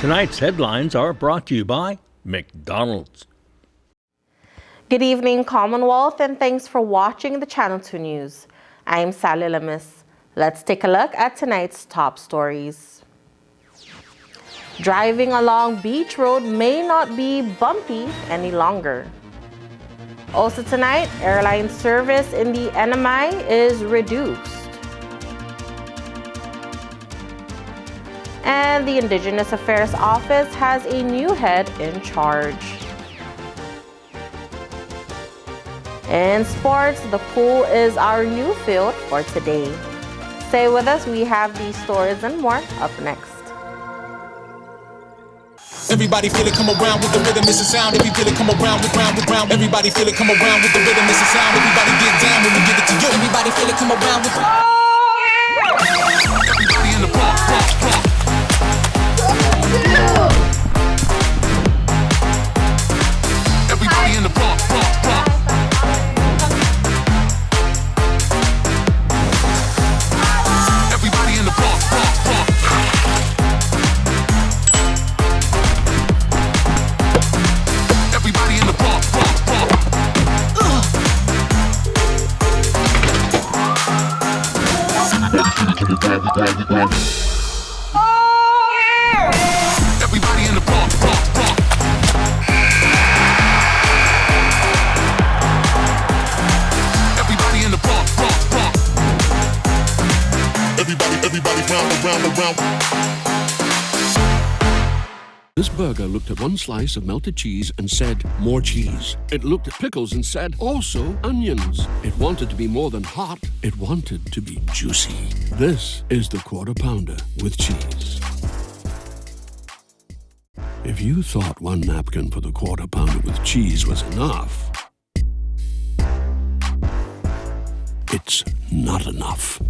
Tonight's headlines are brought to you by McDonald's. Good evening, Commonwealth, and thanks for watching the Channel 2 News. I'm Sally Lemus. Let's take a look at tonight's top stories. Driving along Beach Road may not be bumpy any longer. Also tonight, airline service in the NMI is reduced. And the Indigenous Affairs Office has a new head in charge. In sports, the pool is our new field for today. Stay with us, we have these stories and more up next. Everybody feel it come around with the rhythm, it's a sound. If you feel it come around with round. Everybody feel it come around with the rhythm, it's a sound. Everybody get down when we give it to you. Everybody feel it come around with everybody in the block. Everybody in the block. Everybody in the block. Everybody in the block. Everybody in the block. Everybody in the block. Everybody round. This burger looked at one slice of melted cheese and said, more cheese. It looked at pickles and said, also onions. It wanted to be more than hot. It wanted to be juicy. This is the Quarter Pounder with cheese. If you thought one napkin for the Quarter Pounder with cheese was enough, it's not enough.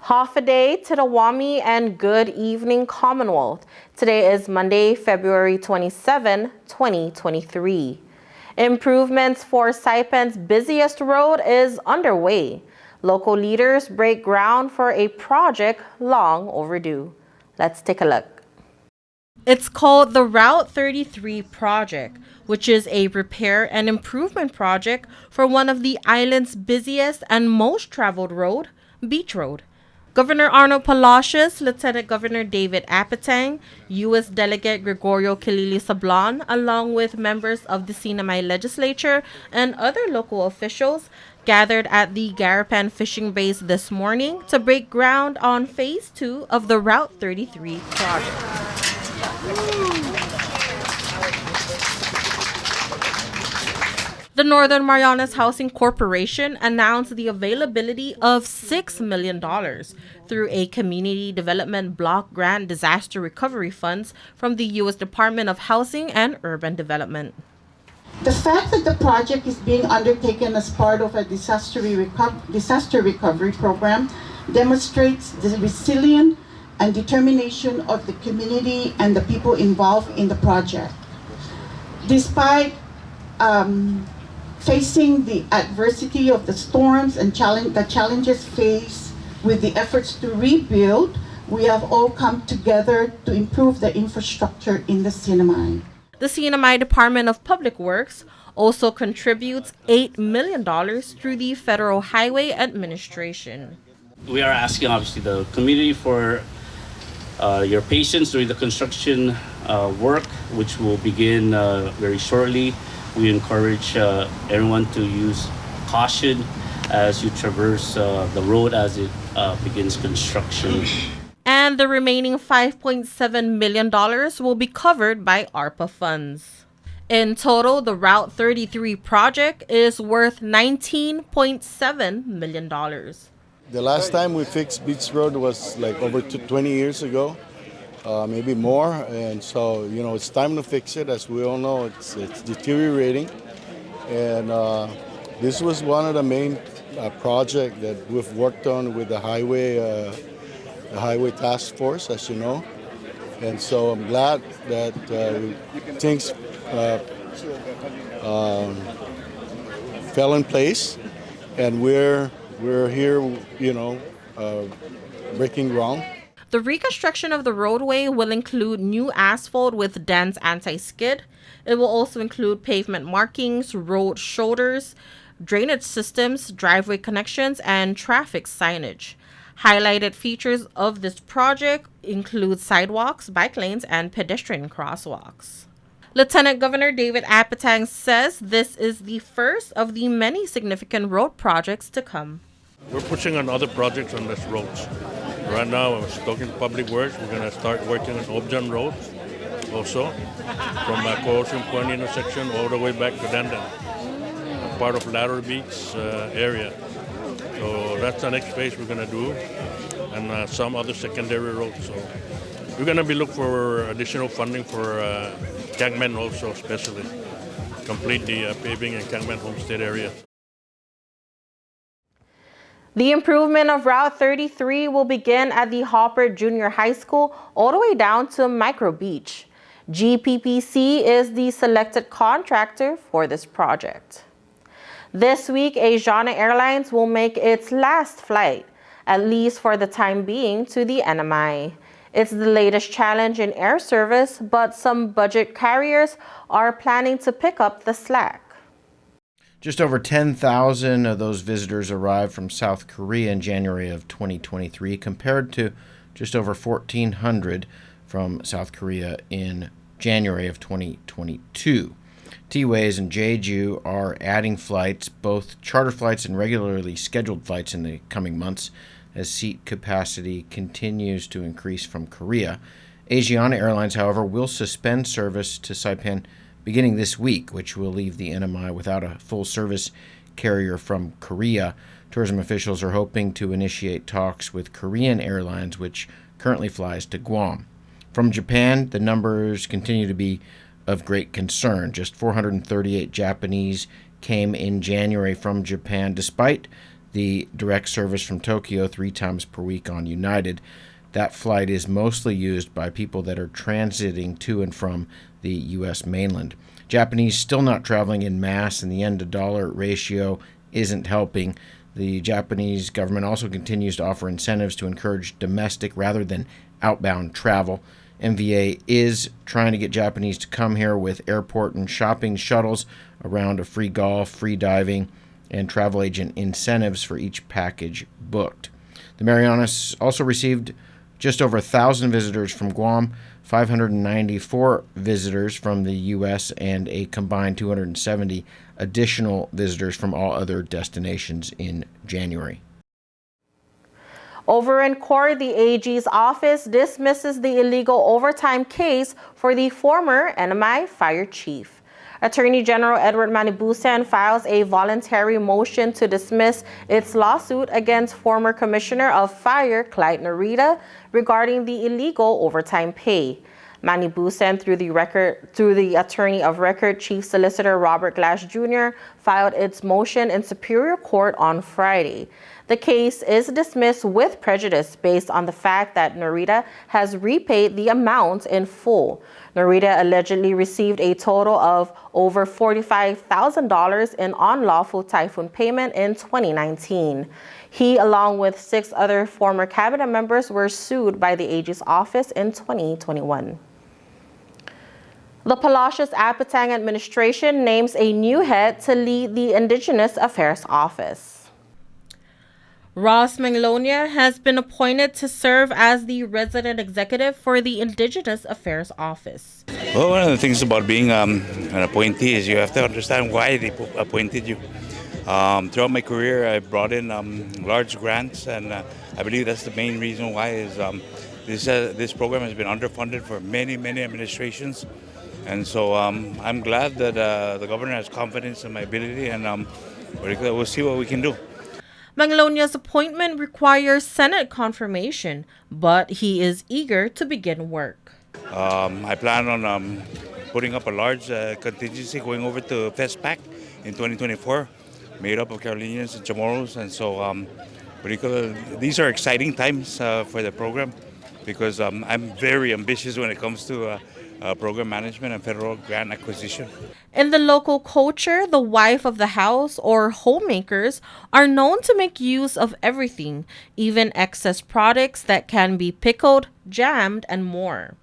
Half a day to the Wami and good evening, Commonwealth. Today is Monday, February 27, 2023. Improvements for Saipan's busiest road is underway. Local leaders break ground for a project long overdue. Let's take a look. It's called the Route 33 project, which is a repair and improvement project for one of the island's busiest and most traveled road, Beach Road. Governor Arnold Palacios, Lieutenant Governor David Apatang, U.S. Delegate Gregorio Kilili Sablan, along with members of the Sinamay legislature and other local officials, gathered at the Garapan fishing base this morning to break ground on Phase 2 of the Route 33 project. The Northern Marianas Housing Corporation announced the availability of $6 million through a Community Development Block Grant Disaster Recovery Funds from the U.S. Department of Housing and Urban Development. The fact that the project is being undertaken as part of a disaster recovery program demonstrates the resilience and determination of the community and the people involved in the project. Despite facing the adversity of the storms and the challenges faced with the efforts to rebuild, we have all come together to improve the infrastructure in the Sinamay. The Sinamay Department of Public Works also contributes $8 million through the Federal Highway Administration. We are asking, obviously, the community for your patience during the construction work, which will begin very shortly. We encourage everyone to use caution as you traverse the road as it begins construction. And and the remaining $5.7 million will be covered by ARPA funds. In total, the Route 33 project is worth $19.7 million. The last time we fixed Beach Road was like over 20 years ago, maybe more. And so, it's time to fix it. As we all know, it's deteriorating. And this was one of the main projects that we've worked on with the highway task force, as you know. And so I'm glad that things fell in place, and we're here, breaking ground. The reconstruction of the roadway will include new asphalt with dense anti-skid. It will also include pavement markings, road shoulders, drainage systems, driveway connections, and traffic signage. Highlighted features of this project include sidewalks, bike lanes, and pedestrian crosswalks. Lieutenant Governor David Apatang says this is the first of the many significant road projects to come. We're pushing on other projects on this roads. Right now, I was talking to Public Works. We're going to start working on Objan Road also, from Coastal Point intersection all the way back to Dandan, part of Ladder Beach area. So that's the next phase we're going to do, and some other secondary roads. So we're going to be looking for additional funding for Kangman also, especially complete the paving in Kangman Homestead area. The improvement of Route 33 will begin at the Hopper Junior High School all the way down to Micro Beach. GPPC is the selected contractor for this project. This week, Asiana Airlines will make its last flight, at least for the time being, to the NMI. It's the latest challenge in air service, but some budget carriers are planning to pick up the slack. Just over 10,000 of those visitors arrived from South Korea in January of 2023, compared to just over 1,400 from South Korea in January of 2022. T-Ways and Jeju are adding flights, both charter flights and regularly scheduled flights in the coming months, as seat capacity continues to increase from Korea. Asiana Airlines, however, will suspend service to Saipan beginning this week, which will leave the NMI without a full-service carrier from Korea. Tourism officials are hoping to initiate talks with Korean Airlines, which currently flies to Guam. From Japan, the numbers continue to be of great concern. Just 438 Japanese came in January from Japan, despite the direct service from Tokyo 3 times per week on United. That flight is mostly used by people that are transiting to and from the U.S. mainland. Japanese still not traveling in mass, and the yen-to-dollar ratio isn't helping. The Japanese government also continues to offer incentives to encourage domestic rather than outbound travel. MVA is trying to get Japanese to come here with airport and shopping shuttles around a free golf, free diving, and travel agent incentives for each package booked. The Marianas also received just over 1,000 visitors from Guam, 594 visitors from the U.S., and a combined 270 additional visitors from all other destinations in January. Over in court, the AG's office dismisses the illegal overtime case for the former NMI fire chief. Attorney General Edward Manibusan files a voluntary motion to dismiss its lawsuit against former Commissioner of Fire Clyde Narita regarding the illegal overtime pay. Manibusan, through the attorney of record, Chief Solicitor Robert Glass Jr., filed its motion in Superior Court on Friday. The case is dismissed with prejudice based on the fact that Narita has repaid the amount in full. Narita allegedly received a total of over $45,000 in unlawful typhoon payment in 2019. He, along with 6 other former cabinet members, were sued by the AG's office in 2021. The Palacios Apatang administration names a new head to lead the Indigenous Affairs Office. Ross Manglonia has been appointed to serve as the resident executive for the Indigenous Affairs Office. Well, one of the things about being an appointee is you have to understand why they appointed you. Throughout my career, I brought in large grants, and I believe that's the main reason why is this program has been underfunded for many administrations, and so I'm glad that the governor has confidence in my ability, and we'll see what we can do. Manglonia's appointment requires Senate confirmation, but he is eager to begin work. I plan on putting up a large contingency going over to FESPAC in 2024, made up of Carolinians and Chamorros, and so these are exciting times for the program because I'm very ambitious when it comes to program management and federal grant acquisition. In the local culture, the wife of the house or homemakers are known to make use of everything, even excess products that can be pickled, jammed, and more.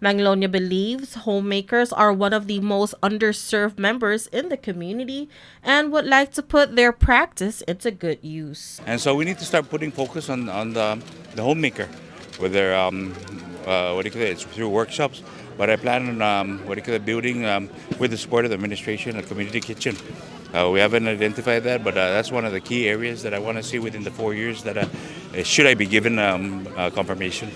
Manglonia believes homemakers are one of the most underserved members in the community and would like to put their practice into good use. And so we need to start putting focus on the homemaker, whether it's through workshops. But I plan on building with the support of the administration a community kitchen. We haven't identified that, but that's one of the key areas that I want to see within the 4 years that should I be given confirmation.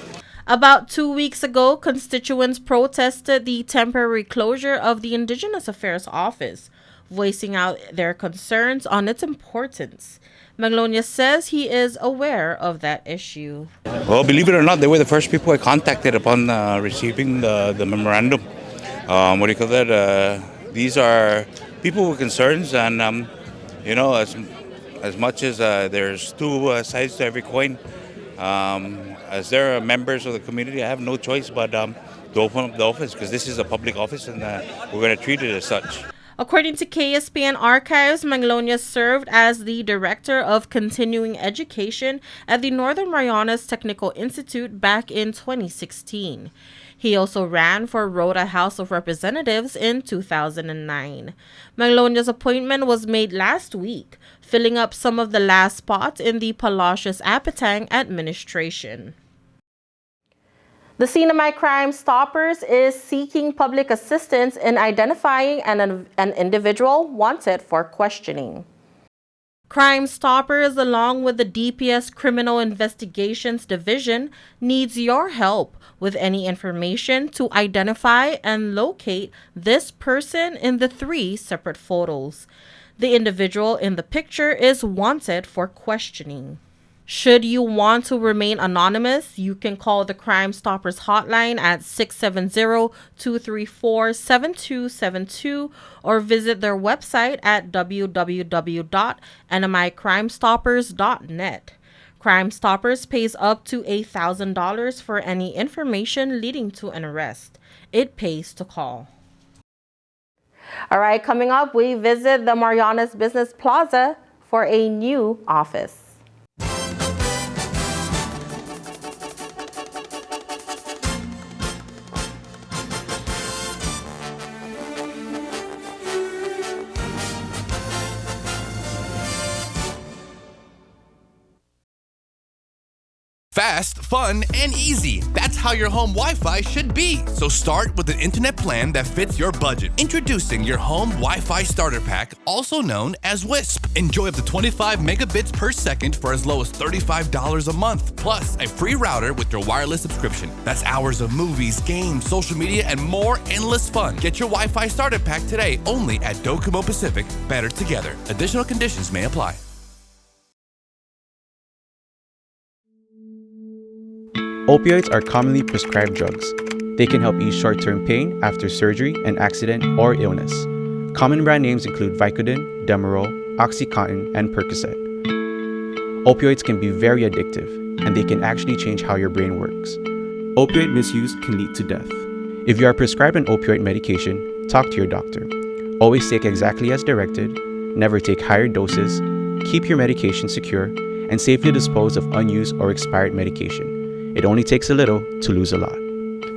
About 2 weeks ago, constituents protested the temporary closure of the Indigenous Affairs Office, voicing out their concerns on its importance. Manglonia says he is aware of that issue. Well, believe it or not, they were the first people I contacted upon receiving the memorandum. These are people with concerns, and as much as there's two sides to every coin. As they're members of the community, I have no choice but to open up the office because this is a public office and we're going to treat it as such. According to KSPN Archives, Manglonia served as the Director of Continuing Education at the Northern Marianas Technical Institute back in 2016. He also ran for Rota House of Representatives in 2009. Manglonia's appointment was made last week, filling up some of the last spots in the Palacios Apatang administration. The CNMI Crime Stoppers is seeking public assistance in identifying an individual wanted for questioning. Crime Stoppers, along with the DPS Criminal Investigations Division, needs your help with any information to identify and locate this person in the 3 separate photos. The individual in the picture is wanted for questioning. Should you want to remain anonymous, you can call the Crime Stoppers hotline at 670-234-7272 or visit their website at www.nmicrimestoppers.net. Crime Stoppers pays up to $8,000 for any information leading to an arrest. It pays to call. All right, coming up, we visit the Marianas Business Plaza for a new office. Fast, fun, and easy. That's how your home Wi-Fi should be. So start with an internet plan that fits your budget. Introducing your home Wi-Fi starter pack, also known as WISP. Enjoy up to 25 megabits per second for as low as $35 a month. Plus, a free router with your wireless subscription. That's hours of movies, games, social media, and more endless fun. Get your Wi-Fi starter pack today only at Docomo Pacific. Better together. Additional conditions may apply. Opioids are commonly prescribed drugs. They can help ease short-term pain after surgery, an accident, or illness. Common brand names include Vicodin, Demerol, OxyContin, and Percocet. Opioids can be very addictive, and they can actually change how your brain works. Opioid misuse can lead to death. If you are prescribed an opioid medication, talk to your doctor. Always take exactly as directed, never take higher doses, keep your medication secure, and safely dispose of unused or expired medication. It only takes a little to lose a lot.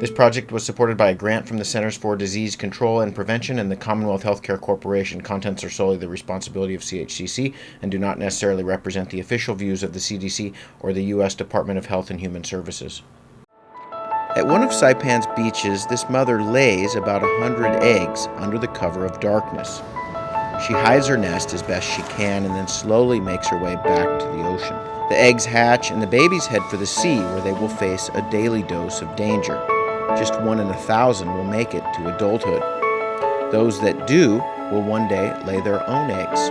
This project was supported by a grant from the Centers for Disease Control and Prevention and the Commonwealth Healthcare Corporation. Contents are solely the responsibility of CHCC and do not necessarily represent the official views of the CDC or the U.S. Department of Health and Human Services. At one of Saipan's beaches, this mother lays about 100 eggs under the cover of darkness. She hides her nest as best she can and then slowly makes her way back to the ocean. The eggs hatch and the babies head for the sea, where they will face a daily dose of danger. Just 1 in 1,000 will make it to adulthood. Those that do will one day lay their own eggs.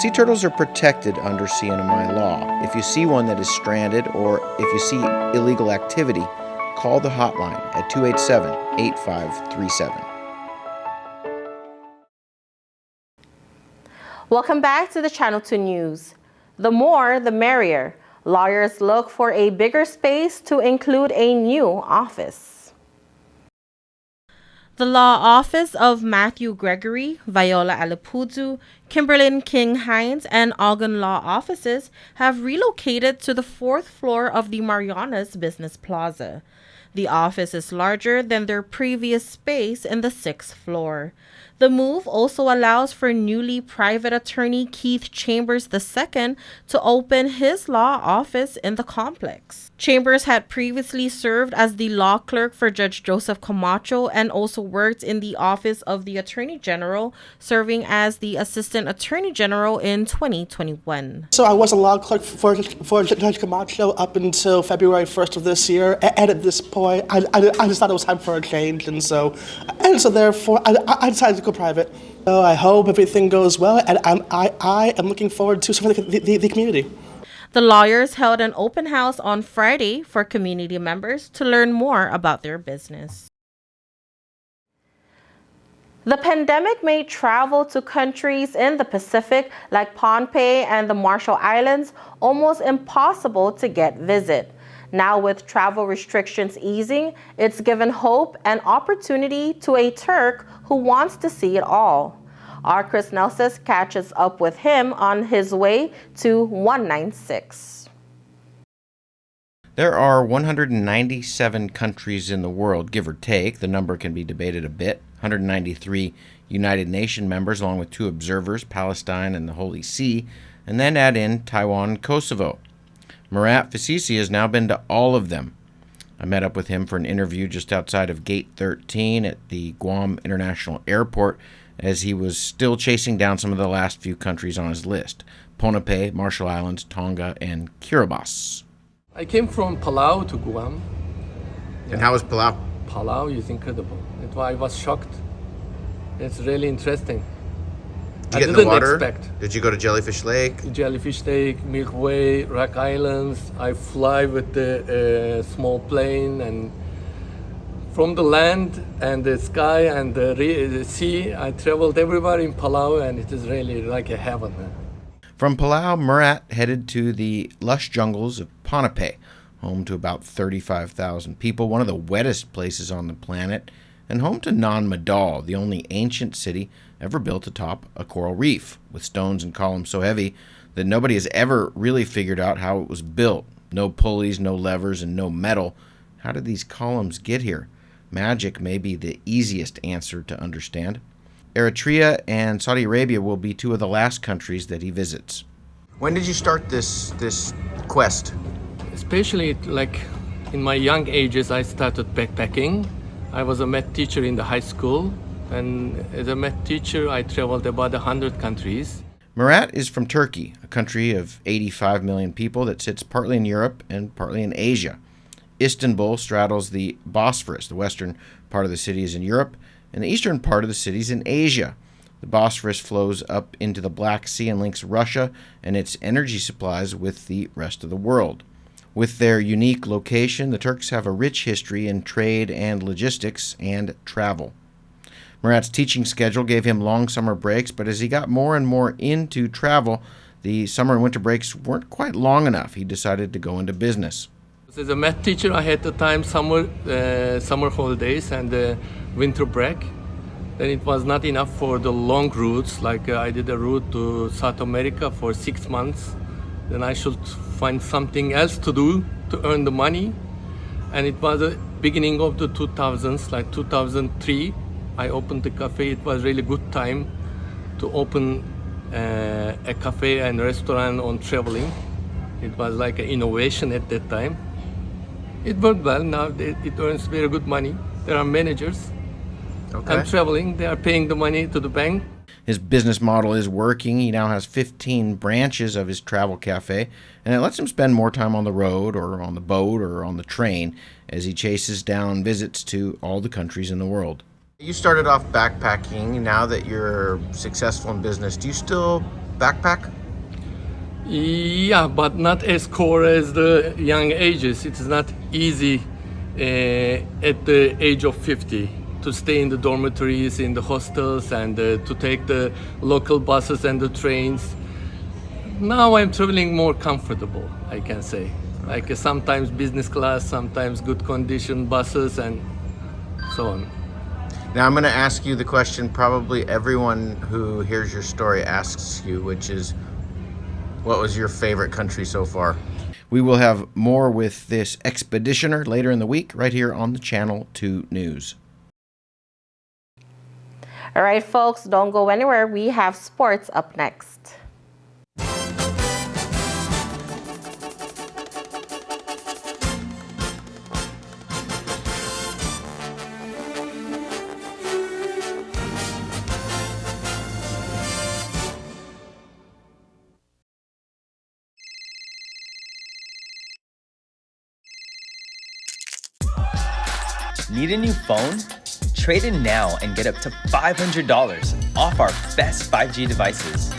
Sea turtles are protected under CNMI law. If you see one that is stranded or if you see illegal activity, call the hotline at 287-8537. Welcome back to the Channel 2 News. The more, the merrier. Lawyers look for a bigger space to include a new office. The law office of Matthew Gregory, Viola Alipudu, Kimberlyn King Hines, and Algon Law offices have relocated to the 4th floor of the Marianas Business Plaza. The office is larger than their previous space in the 6th floor. The move also allows for newly private attorney Keith Chambers II to open his law office in the complex. Chambers had previously served as the law clerk for Judge Joseph Camacho and also worked in the office of the Attorney General, serving as the Assistant Attorney General in 2021. So I was a law clerk for Judge Camacho up until February 1st of this year, and at this point, I just thought it was time for a change, and so therefore, I decided to go private. So I hope everything goes well, and I am looking forward to serving the community. The lawyers held an open house on Friday for community members to learn more about their business. The pandemic made travel to countries in the Pacific like Pohnpei and the Marshall Islands almost impossible to get visit. Now with travel restrictions easing, it's given hope and opportunity to a Turk who wants to see it all. Our Chris Nelson catches up with him on his way to 196. There are 197 countries in the world, give or take. The number can be debated a bit. 193 United Nations members, along with 2 observers, Palestine and the Holy See, and then add in Taiwan and Kosovo. Murat Fasisi has now been to all of them. I met up with him for an interview just outside of Gate 13 at the Guam International Airport as he was still chasing down some of the last few countries on his list: Pohnpei, Marshall Islands, Tonga, and Kiribati. I came from Palau to Guam. And how was Palau? Palau is incredible. I was shocked. It's really interesting. Did you get in the water? Did you go to Jellyfish Lake? Jellyfish Lake, Milky Way, Rock Islands. I fly with the small plane, and from the land and the sky and the sea, I traveled everywhere in Palau, and it is really like a heaven. From Palau, Murat headed to the lush jungles of Pohnpei, home to about 35,000 people, one of the wettest places on the planet, and home to Nan Madol, the only ancient city ever built atop a coral reef, with stones and columns so heavy that nobody has ever really figured out how it was built. No pulleys, no levers, and no metal. How did these columns get here? Magic may be the easiest answer to understand. Eritrea and Saudi Arabia will be 2 of the last countries that he visits. When did you start this quest? Especially like in my young ages, I started backpacking. I was a math teacher in the high school, and as a math teacher, I traveled about 100 countries. Murat is from Turkey, a country of 85 million people that sits partly in Europe and partly in Asia. Istanbul straddles the Bosphorus. The western part of the city is in Europe, and the eastern part of the city is in Asia. The Bosphorus flows up into the Black Sea and links Russia and its energy supplies with the rest of the world. With their unique location, the Turks have a rich history in trade and logistics and travel. Murat's teaching schedule gave him long summer breaks, but as he got more and more into travel, the summer and winter breaks weren't quite long enough. He decided to go into business. As a math teacher, I had the time summer holidays and winter break. Then it was not enough for the long routes, like I did a route to South America for 6 months. Then I should find something else to do to earn the money. And it was the beginning of the 2000s, like 2003. I opened the cafe. It was really good time to open a cafe and restaurant on traveling. It was like an innovation at that time. It worked well. Now it earns very good money. There are managers. Okay. I'm traveling. They are paying the money to the bank. His business model is working. He now has 15 branches of his travel cafe, and it lets him spend more time on the road or on the boat or on the train as he chases down visits to all the countries in the world. You started off backpacking. Now that you're successful in business, do you still backpack? Yeah, but not as core as the young ages. It's not easy at the age of 50 to stay in the dormitories, in the hostels, and to take the local buses and the trains. Now I'm traveling more comfortable, I can say. Like sometimes business class, sometimes good condition buses, and so on. Now I'm going to ask you the question probably everyone who hears your story asks you, which is, what was your favorite country so far? We will have more with this expeditioner later in the week, right here on the Channel 2 News. All right, folks, don't go anywhere. We have sports up next. Need a new phone? Trade in now and get up to $500 off our best 5G devices.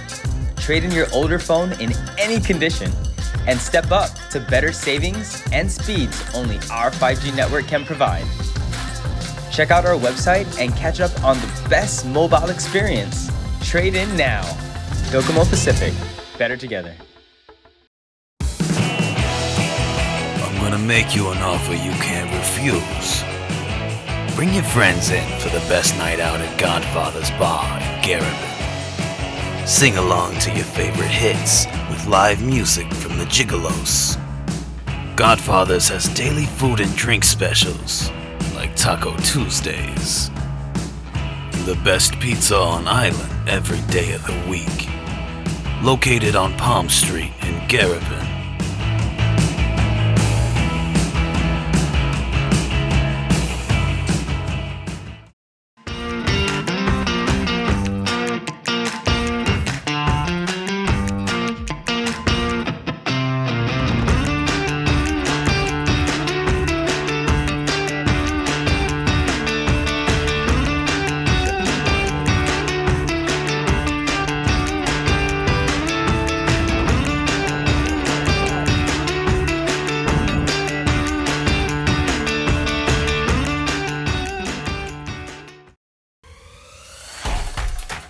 Trade in your older phone in any condition and step up to better savings and speeds only our 5G network can provide. Check out our website and catch up on the best mobile experience. Trade in now. Docomo Pacific. Better together. I'm gonna make you an offer you can't refuse. Bring your friends in for the best night out at Godfather's Bar in Garabin. Sing along to your favorite hits with live music from the Gigolos. Godfather's has daily food and drink specials, like Taco Tuesdays. And the best pizza on island every day of the week. Located on Palm Street in Garabin.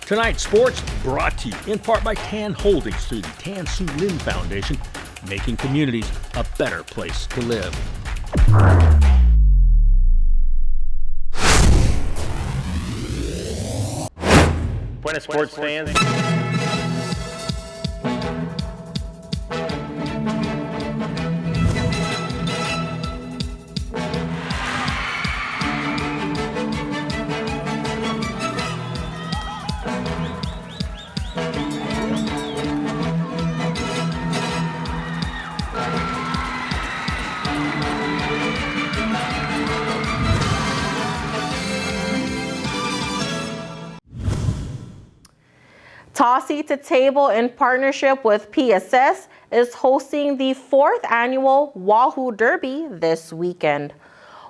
Tonight's sports brought to you in part by Tan Holdings through the Tan Su Lin Foundation, making communities a better place to live. Buenas sports fans. Tossy to Table, in partnership with PSS, is hosting the 4th annual Wahoo Derby this weekend.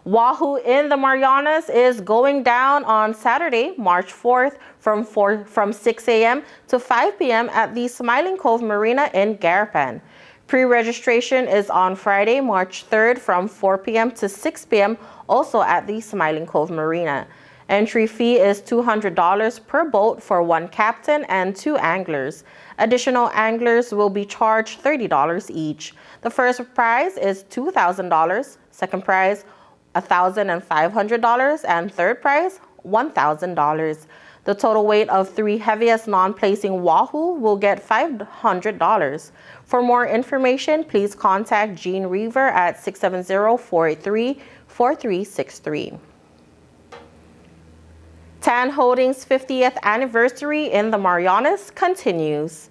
Wahoo in the Marianas is going down on Saturday, March 4th from 6 a.m. to 5 p.m. at the Smiling Cove Marina in Garapan. Pre-registration is on Friday, March 3rd from 4 p.m. to 6 p.m. also at the Smiling Cove Marina. Entry fee is $200 per boat for one captain and 2 anglers. Additional anglers will be charged $30 each. The first prize is $2,000, second prize $1,500, and third prize $1,000. The total weight of 3 heaviest non-placing wahoo will get $500. For more information, please contact Jean Reaver at 670-483-4363. Tan Holdings' 50th anniversary in the Marianas continues.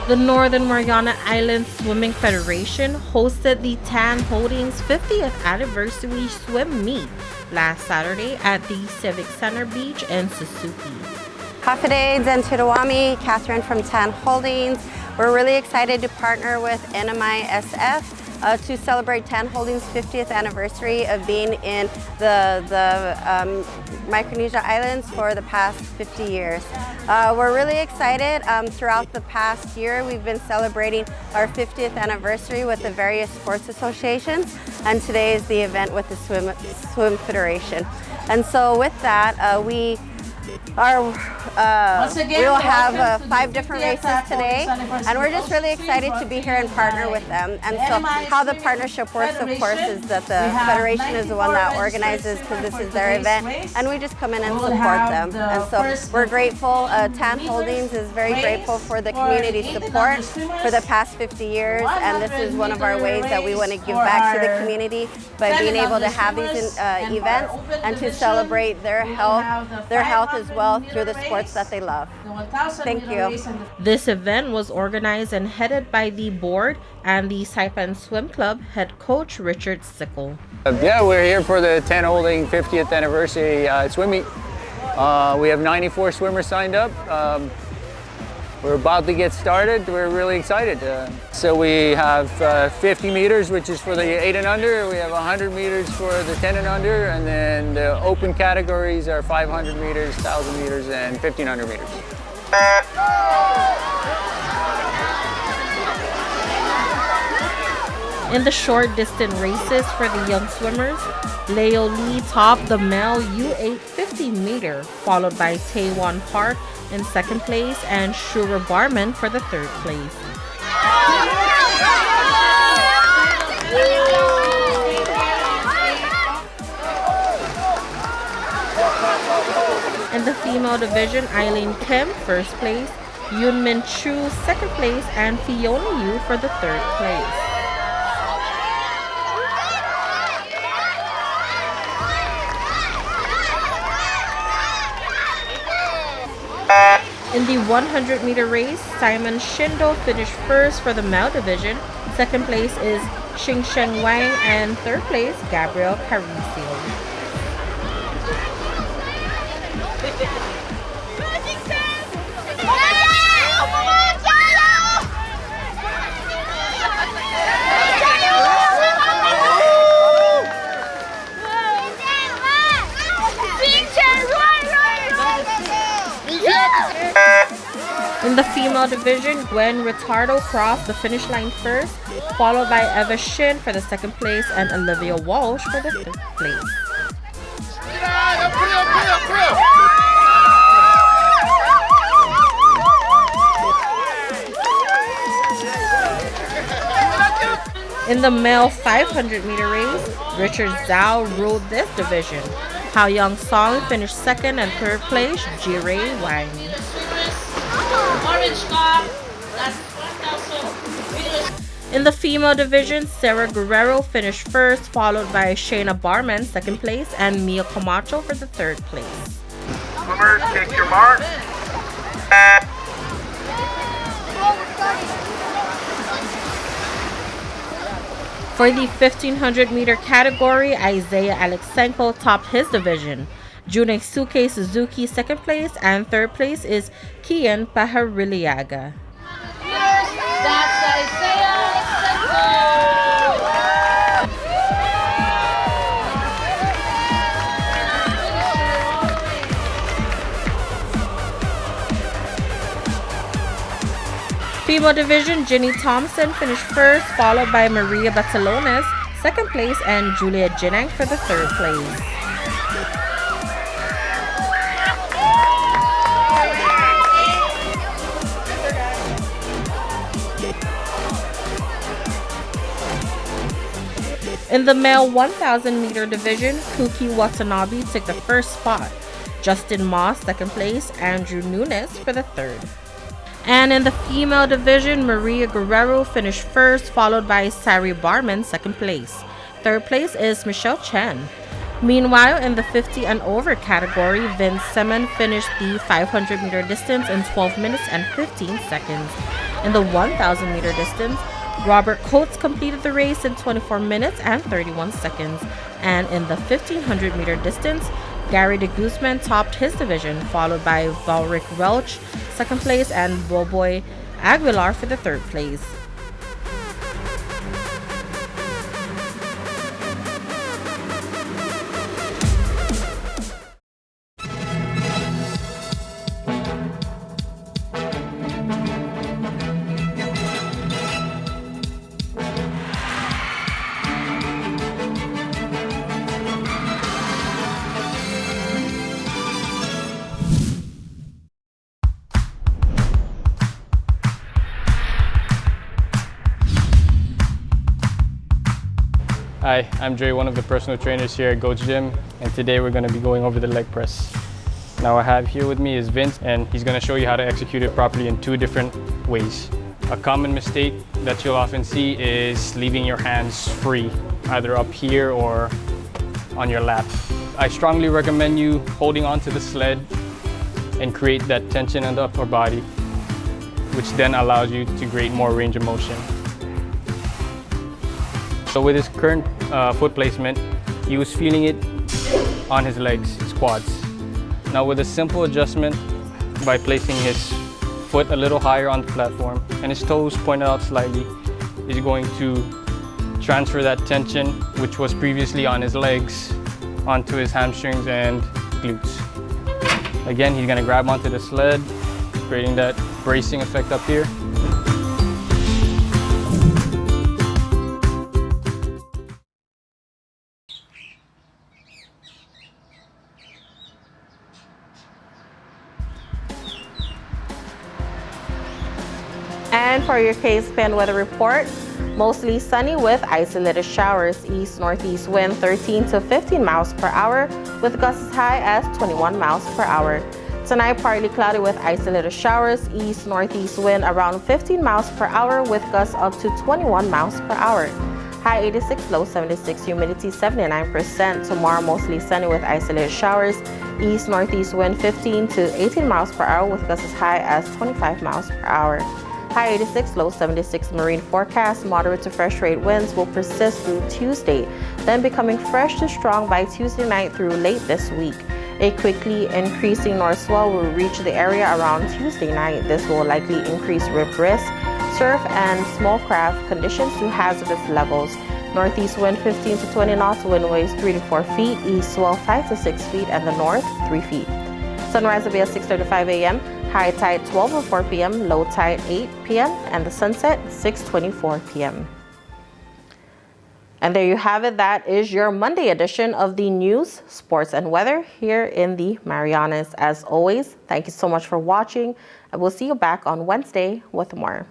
The Northern Mariana Islands Swimming Federation hosted the Tan Holdings 50th Anniversary Swim Meet last Saturday at the Civic Center Beach in Suzuki. Hafidae Zentidawami, Catherine from Tan Holdings. We're really excited to partner with NMI SF to celebrate Tan Holdings' 50th anniversary of being in the Micronesia Islands for the past 50 years. We're really excited. Throughout the past year, we've been celebrating our 50th anniversary with the various sports associations, and today is the event with the Swim Federation. And so with that, we will have 5 different races today, and we're just really excited to be here and partner with them. And so how the partnership works, of course, is that the Federation is the one that organizes, because this is their event, and we just come in and support them. And so we're grateful. Tan Holdings is very grateful for the community support for the past 50 years, and this is one of our ways that we want to give back to the community by being able to have these events and to celebrate their health as well through the sports that they love. Thank you. This event was organized and headed by the board and the Saipan Swim Club head coach Richard Sickle. Yeah, we're here for the Tan Holding 50th anniversary swim meet. We have 94 swimmers signed up. We're about to get started. We're really excited. So we have 50 meters, which is for the 8 and under. We have 100 meters for the 10 and under, and then the open categories are 500 meters, 1,000 meters, and 1,500 meters. In the short distance races for the young swimmers, Leo Lee topped the male U8 50 meter, followed by Taewon Park in second place and Shura Barman for the third place. In the female division, Eileen Kim first place, Yoon Min Chu second place, and Fiona Yu for the third place. In the 100-meter race, Simon Shindo finished first for the male division. Second place is Xing Sheng Wang, and third place, Gabriel Caricio. In the female division, Gwen Retardo crossed the finish line first, followed by Eva Shin for the second place and Olivia Walsh for the third place. In the male 500-meter race, Richard Zhao ruled this division. Hao Young Song finished second and third place, Jiray Wang. In the female division, Sarah Guerrero finished first, followed by Shayna Barman, second place, and Mia Camacho for the third place. Swimmers, take your mark. For the 1500-meter category, Isaiah Alexenko topped his division. Junesuke Suzuki second place, and third place is Kian Pahariliaga. That's Isaiah Female division, Ginny Thompson finished first, followed by Maria Batalones, second place, and Julia Jinang for the third place. In the male 1,000-meter division, Kuki Watanabe took the first spot, Justin Moss second place, Andrew Nunes for the third. And in the female division, Maria Guerrero finished first, followed by Sari Barman second place. Third place is Michelle Chen. Meanwhile, in the 50 and over category, Vince Semen finished the 500-meter distance in 12 minutes and 15 seconds. In the 1,000 meter distance, Robert Coates completed the race in 24 minutes and 31 seconds. And in the 1,500 meter distance, Gary de Guzman topped his division, followed by Valric Welch, second place, and Boboy Aguilar for the third place. Hi, I'm Dre, one of the personal trainers here at Goat's Gym, and today we're going to be going over the leg press. Now I have here with me is Vince, and he's going to show you how to execute it properly in two different ways. A common mistake that you'll often see is leaving your hands free, either up here or on your lap. I strongly recommend you holding onto the sled and create that tension in the upper body, which then allows you to create more range of motion. So with his current foot placement, he was feeling it on his legs, his quads. Now with a simple adjustment by placing his foot a little higher on the platform and his toes pointed out slightly, he's going to transfer that tension, which was previously on his legs, onto his hamstrings and glutes. Again, he's going to grab onto the sled, creating that bracing effect up here. And for your KSPN weather report, mostly sunny with isolated showers. East-northeast wind 13 to 15 miles per hour with gusts as high as 21 miles per hour. Tonight, partly cloudy with isolated showers. East-northeast wind around 15 miles per hour with gusts up to 21 miles per hour. High 86, low 76, humidity 79%. Tomorrow, mostly sunny with isolated showers. East-northeast wind 15 to 18 miles per hour with gusts as high as 25 miles per hour. High 86, low 76 marine forecast. Moderate to fresh trade winds will persist through Tuesday, then becoming fresh to strong by Tuesday night through late this week. A quickly increasing north swell will reach the area around Tuesday night. This will likely increase rip risk, surf, and small craft conditions to hazardous levels. Northeast wind 15 to 20 knots, wind waves 3 to 4 feet, east swell 5 to 6 feet, and the north 3 feet. Sunrise will be at 6:35 a.m., high tide 12:04 p.m., low tide 8 p.m., and the sunset 6:24 p.m. And there you have it. That is your Monday edition of the news, sports, and weather here in the Marianas. As always, thank you so much for watching, and we'll see you back on Wednesday with more.